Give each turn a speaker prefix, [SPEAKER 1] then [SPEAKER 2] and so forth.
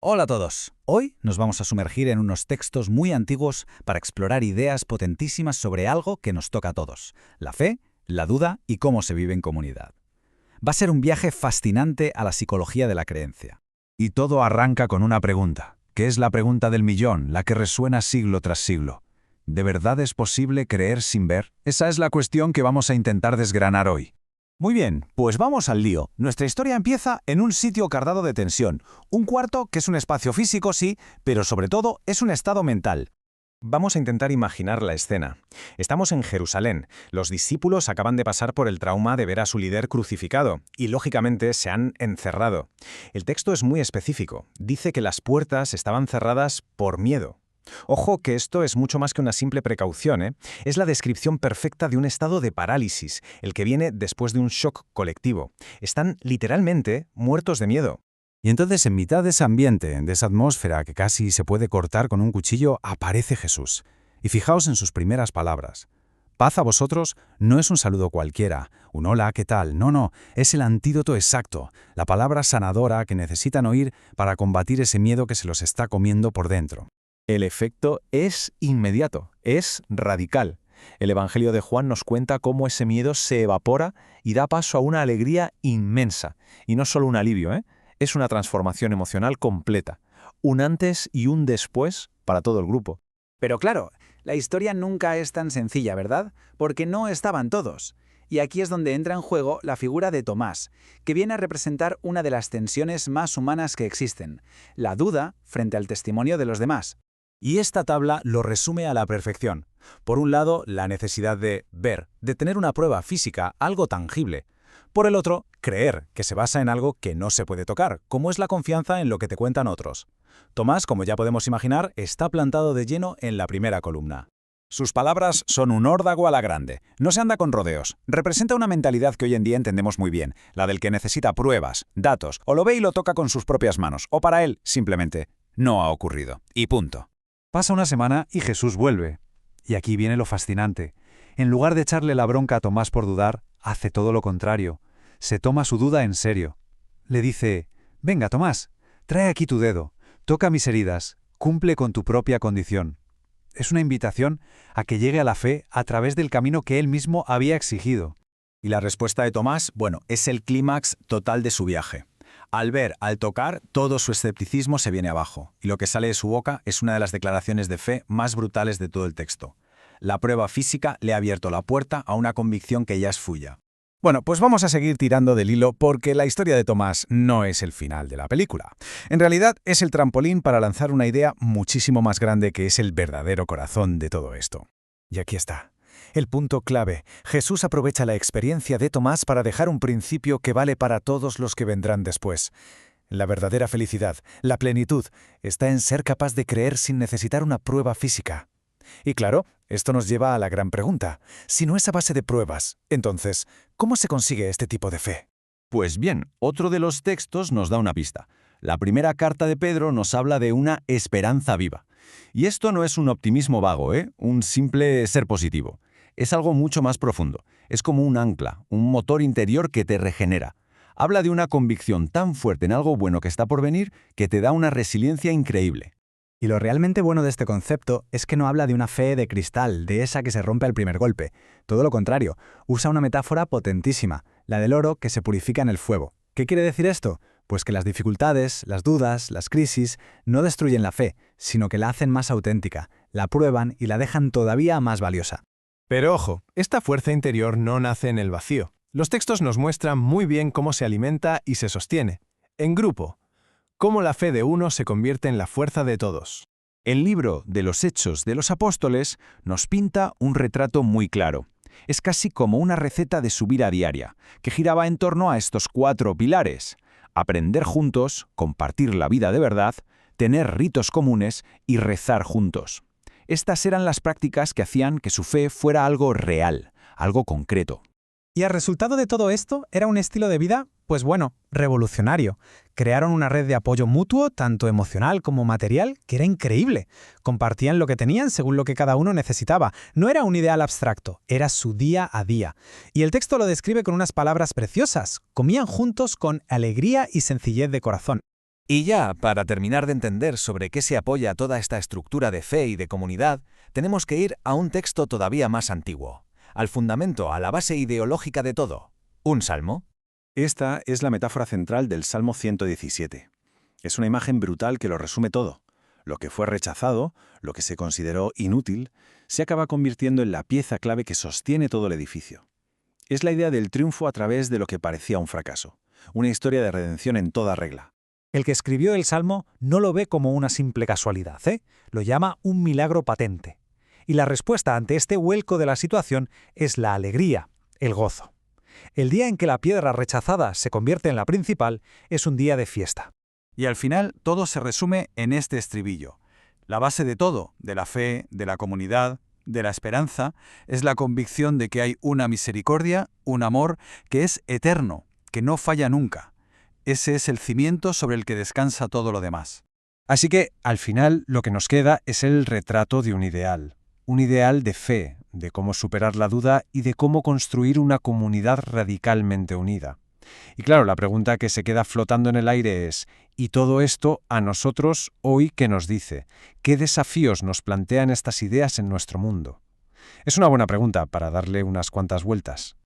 [SPEAKER 1] Hola a todos. Hoy nos vamos a sumergir en unos textos muy antiguos para explorar ideas potentísimas sobre algo que nos toca a todos: la fe, la duda y cómo se vive en comunidad. Va a ser un viaje fascinante a la psicología de la creencia.
[SPEAKER 2] Y todo arranca con una pregunta, que es la pregunta del millón, la que resuena siglo tras siglo. ¿De verdad es posible creer sin ver? Esa es la cuestión que vamos a intentar desgranar hoy.
[SPEAKER 3] Muy bien, pues vamos al lío. Nuestra historia empieza en un sitio cargado de tensión. Un cuarto que es un espacio físico, sí, pero sobre todo es un estado mental. Vamos a intentar imaginar la escena. Estamos en Jerusalén. Los discípulos acaban de pasar por el trauma de ver a su líder crucificado y, lógicamente, se han encerrado. El texto es muy específico. Dice que las puertas estaban cerradas por miedo. Ojo que esto es mucho más que una simple precaución, ¿eh? Es la descripción perfecta de un estado de parálisis, el que viene después de un shock colectivo. Están literalmente muertos de miedo.
[SPEAKER 2] Y entonces, en mitad de ese ambiente, de esa atmósfera que casi se puede cortar con un cuchillo, aparece Jesús. Y fijaos en sus primeras palabras. Paz a vosotros no es un saludo cualquiera, un hola, ¿qué tal? No, es el antídoto exacto, la palabra sanadora que necesitan oír para combatir ese miedo que se los está comiendo por dentro.
[SPEAKER 3] El efecto es inmediato, es radical. El Evangelio de Juan nos cuenta cómo ese miedo se evapora y da paso a una alegría inmensa. Y no solo un alivio, es una transformación emocional completa. Un antes y un después para todo el grupo.
[SPEAKER 1] Pero claro, la historia nunca es tan sencilla, ¿verdad? Porque no estaban todos. Y aquí es donde entra en juego la figura de Tomás, que viene a representar una de las tensiones más humanas que existen: la duda frente al testimonio de los demás. Y esta tabla lo resume a la perfección. Por un lado, la necesidad de ver, de tener una prueba física, algo tangible. Por el otro, creer, que se basa en algo que no se puede tocar, como es la confianza en lo que te cuentan otros. Tomás, como ya podemos imaginar, está plantado de lleno en la primera columna. Sus palabras son un órdago a la grande. No se anda con rodeos. Representa una mentalidad que hoy en día entendemos muy bien, la del que necesita pruebas, datos, o lo ve y lo toca con sus propias manos, o para él, simplemente, no ha ocurrido. Y punto.
[SPEAKER 2] Pasa una semana y Jesús vuelve. Y aquí viene lo fascinante. En lugar de echarle la bronca a Tomás por dudar, hace todo lo contrario. Se toma su duda en serio. Le dice: venga, Tomás, trae aquí tu dedo, toca mis heridas, cumple con tu propia condición. Es una invitación a que llegue a la fe a través del camino que él mismo había exigido.
[SPEAKER 3] Y la respuesta de Tomás, es el clímax total de su viaje. Al ver, al tocar, todo su escepticismo se viene abajo, y lo que sale de su boca es una de las declaraciones de fe más brutales de todo el texto. La prueba física le ha abierto la puerta a una convicción que ya es suya. Bueno, pues vamos a seguir tirando del hilo porque la historia de Tomás no es el final de la película. En realidad es el trampolín para lanzar una idea muchísimo más grande que es el verdadero corazón de todo esto. Y aquí está. El punto clave: Jesús aprovecha la experiencia de Tomás para dejar un principio que vale para todos los que vendrán después. La verdadera felicidad, la plenitud, está en ser capaz de creer sin necesitar una prueba física. Y claro, esto nos lleva a la gran pregunta: si no es a base de pruebas, entonces, ¿cómo se consigue este tipo de fe?
[SPEAKER 4] Pues bien, otro de los textos nos da una pista. La primera carta de Pedro nos habla de una esperanza viva. Y esto no es un optimismo vago, un simple ser positivo. Es algo mucho más profundo. Es como un ancla, un motor interior que te regenera. Habla de una convicción tan fuerte en algo bueno que está por venir que te da una resiliencia increíble.
[SPEAKER 5] Y lo realmente bueno de este concepto es que no habla de una fe de cristal, de esa que se rompe al primer golpe. Todo lo contrario, usa una metáfora potentísima, la del oro que se purifica en el fuego. ¿Qué quiere decir esto? Pues que las dificultades, las dudas, las crisis no destruyen la fe, sino que la hacen más auténtica, la prueban y la dejan todavía más valiosa.
[SPEAKER 3] Pero ojo, esta fuerza interior no nace en el vacío. Los textos nos muestran muy bien cómo se alimenta y se sostiene. En grupo. Cómo la fe de uno se convierte en la fuerza de todos.
[SPEAKER 4] El libro de los Hechos de los Apóstoles nos pinta un retrato muy claro. Es casi como una receta de su vida diaria, que giraba en torno a estos 4 pilares: aprender juntos, compartir la vida de verdad, tener ritos comunes y rezar juntos. Estas eran las prácticas que hacían que su fe fuera algo real, algo concreto.
[SPEAKER 5] Y el resultado de todo esto era un estilo de vida, revolucionario. Crearon una red de apoyo mutuo, tanto emocional como material, que era increíble. Compartían lo que tenían según lo que cada uno necesitaba. No era un ideal abstracto, era su día a día. Y el texto lo describe con unas palabras preciosas. Comían juntos con alegría y sencillez de corazón.
[SPEAKER 6] Y ya, para terminar de entender sobre qué se apoya toda esta estructura de fe y de comunidad, tenemos que ir a un texto todavía más antiguo, al fundamento, a la base ideológica de todo, un salmo.
[SPEAKER 3] Esta es la metáfora central del Salmo 117. Es una imagen brutal que lo resume todo. Lo que fue rechazado, lo que se consideró inútil, se acaba convirtiendo en la pieza clave que sostiene todo el edificio. Es la idea del triunfo a través de lo que parecía un fracaso, una historia de redención en toda regla.
[SPEAKER 2] El que escribió el Salmo no lo ve como una simple casualidad, lo llama un milagro patente. Y la respuesta ante este vuelco de la situación es la alegría, el gozo. El día en que la piedra rechazada se convierte en la principal es un día de fiesta.
[SPEAKER 4] Y al final todo se resume en este estribillo. La base de todo, de la fe, de la comunidad, de la esperanza, es la convicción de que hay una misericordia, un amor que es eterno, que no falla nunca. Ese es el cimiento sobre el que descansa todo lo demás.
[SPEAKER 2] Así que, al final, lo que nos queda es el retrato de un ideal de fe, de cómo superar la duda y de cómo construir una comunidad radicalmente unida. Y claro, la pregunta que se queda flotando en el aire es, ¿y todo esto a nosotros hoy qué nos dice? ¿Qué desafíos nos plantean estas ideas en nuestro mundo? Es una buena pregunta para darle unas cuantas vueltas.